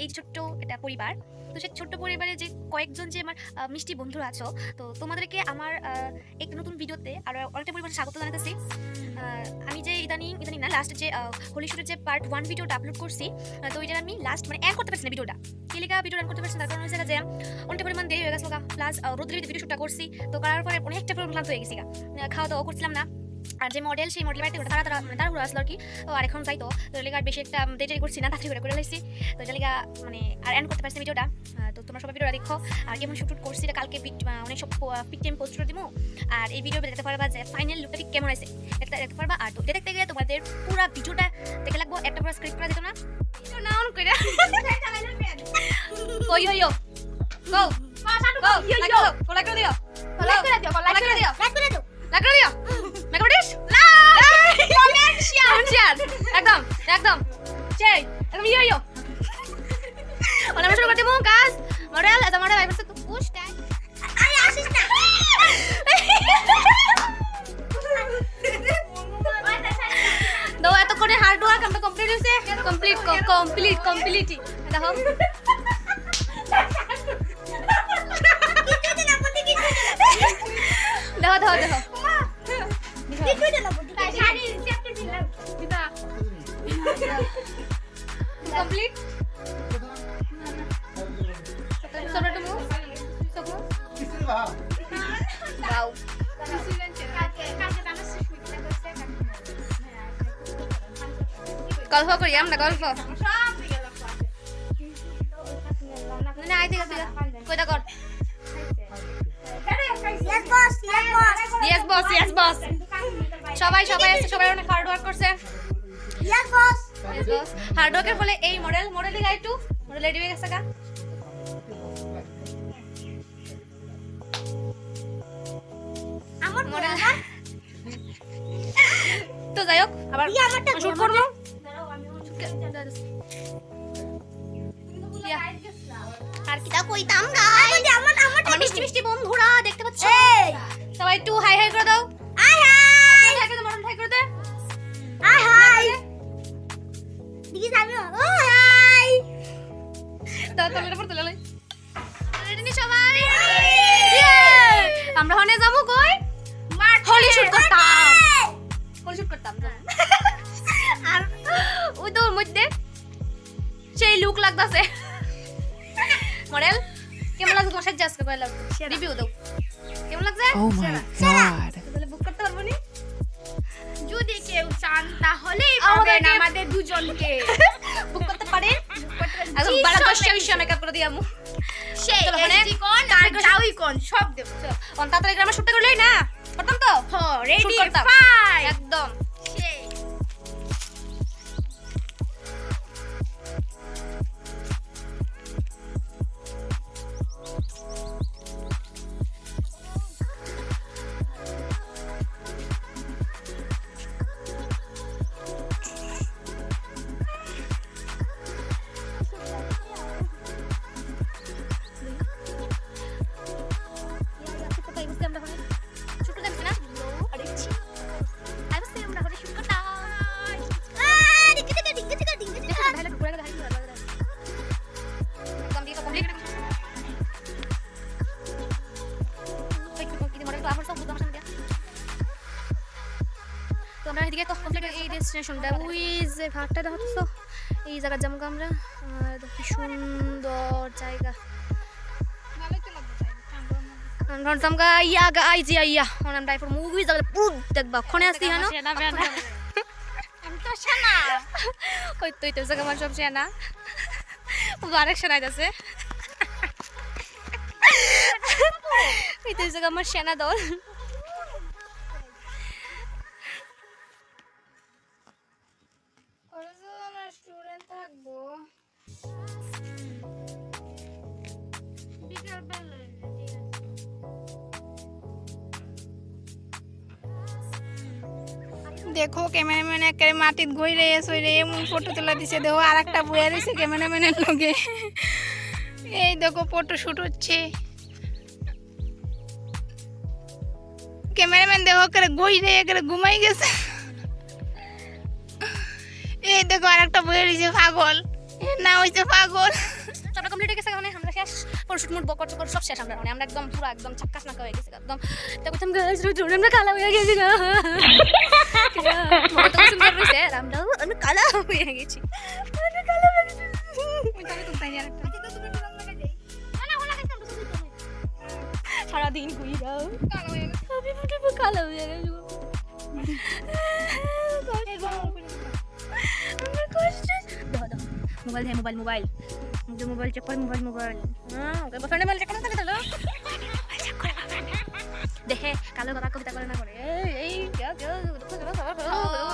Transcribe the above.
এই ছোট্ট একটা পরিবার। তো সেই ছোট্ট পরিবারে যে কয়েকজন যে আমার মিষ্টি বন্ধুরা আছো, তো তোমাদেরকে আমার একটা নতুন ভিডিওতে আরও অনেকটা পরিমাণে স্বাগত জানাতেছি। আমি যে ইদানিং না লাস্ট যে হোলি শুটের যে পার্ট 1 ভিডিওটা আপলোড করছি, তো ওইটা আমি লাস্ট মানে এন্ড করতে পারছি না ভিডিওটা। কেলিকা ভিডিও রান করতে পারছি না, তার কারণ হচ্ছে যে অনেকটা পরিমাণ দেরি হয়ে গেছে, প্লাস রোদ্রের ভিতরে ভিডিও শুটটা করছি, তো করার পরে অনেকটা পরিমাণ ক্লান্ত হয়ে গেছি, খাওয়া দাওয়া করছিলাম না। আর যে মডেল সেই মডেল বাড়িতে তাড়াহুড়ো আসলো আর কি। তো আর এখন যাই তো লেগে আর বেশি একটা দেরি করছি না, তাড়াতাড়ি করে লাইছি। তো এটা লেগে মানে আর এন্ড করতে পারছি ভিডিওটা। তো তোমরা সবাই ভিডিওটা দেখো। আর কেমন শুট করছি এটা কালকে অনেক সব পিক টাইম পোস্ট করে দিব। আর এই ভিডিও দেখতে পারবা যে ফাইনাল লুকটা ঠিক কেমন আছে দেখতে পারবা। আর তো দেখতে গেলে তোমাদের পুরো ভিডিওটা দেখে লাগবো, একটা পুরো স্ক্রিপ্ট করে দিত না না অন কইরা কই হইও গো গো ইয়ো লাইক করে দিও, লাইক করে দিও, লাইক করে দিও, লাইক করে দিও, লাইক করে দিও, মেকআপ কমেন্ট শেয়ার একদম একদম সেই একদম ইয়ো আমরা শুরু করতে মো গাছ মডেল এত মডেল আইবস তো পুশ ট্যাগ আরে আসিস না দো এত করে হার্ড ওয়ার্ক আমরা কমপ্লিট হইছে, কমপ্লিট দেখো দেখো complete sobre tu move wow গল্প করি আমরা গল্প না আইতে গেছে কইটা কর yes boss সবাই অনেক হার্ড ওয়ার্ক করছে yes boss হার্ড ওয়ার্কের ফলে এই মডেল গাই টু মডেল রেডি হয়ে গেছে আমার মডেল তো যাই হোক আবার শুট করব আর কিটা কইতাম গাইস আমার মিষ্টি বন্ধুরা দেখতে পাচ্ছ সবাই একটু হাই করে দাও হাই মডেল হাই করে দে হাই দিদি যাবি ও হাই দাও তোমরা পড়তে লই রেডি নি সবাই আমরা হনে যাবো কই হোলি শুট করতাম আর ওই তো মধ্যে সেই লুক লাগতাছে মডেল কেমন লাগছে তোমার সাথে আজকে কইলা রিভিউ দাও কেমন লাগছে ও মাই গড তাহলে বুক করতে পারবো নি যদি কেউ চান তাহলেই পাবেন আমাদের দুজনকে বুক করতে পারেন একদম বড় কষ্ট মেকআপ করে দিয়ামু সেই এসডি কোন আর যাওই কোন সব দেব কোন তাড়াতাড়ি আমরা শুটটা করলেই না করতাম তো রেডি Shoot করতাম। ফাই একদম সেই আমরা এদিকে কমপ্লিট এই ডেস্টিনেশনটা ওই যে ঘাটটা দেখো এই জায়গার যাবো আমরা। আর কি সুন্দর জায়গা জামগা ইয়া গাই জি ইয়া অন ডাই ফর মুভি জায়গা পুরো দেখবা কোনে আসি হানো আমি তো শানা ওই তো জায়গা মানে সব সেনা ও আরেক সেনা আছে এই তো জায়গা আমার সেনা দল স্টুডেন্ট থাকবো বিকাল বেলা দেখো ক্যামেরাম্যান একেবারে মাটিত ঘুরে সইরে এমন ফটো তোলা দিছে। দেখো আর একটা বইয়া দিছে ক্যামেরাম্যানের লগে। এই দেখো ফটো শুট হচ্ছে। ক্যামেরাম্যান দেখো করে ঘুরে একেবারে ঘুমাই গেছে। এই দেখো আর একটা বইয়া দিছে পাগল, না হইছে পাগল। ফটোশুট মুড বকর চকর সব শেষ আমরা মানে আমরা একদম পুরো একদম চাক্কাস নাকা হয়ে গেছে একদম তা বলতাম গাইস আমরা কালা হয়ে গেছি গা কত সুন্দর হইছে আর আমরা কালা হয়ে গেছি আমরা কালা হয়ে গেছি ওইটারে তো তাই আরেকটা সারাদিন ঘুইরাও কালো হয়ে গেছে আমি ফুটে কালা হয়ে গেছি আমার কষ্ট দাও দাও মোবাইল হ্যাঁ মোবাইল जो मोबाइल चेक कर मोबाइल हाँ बॉयफ्रेंड मोबाइल चेक करना था देखे कालो बाबा कविता करे ना करे ए क्या क्या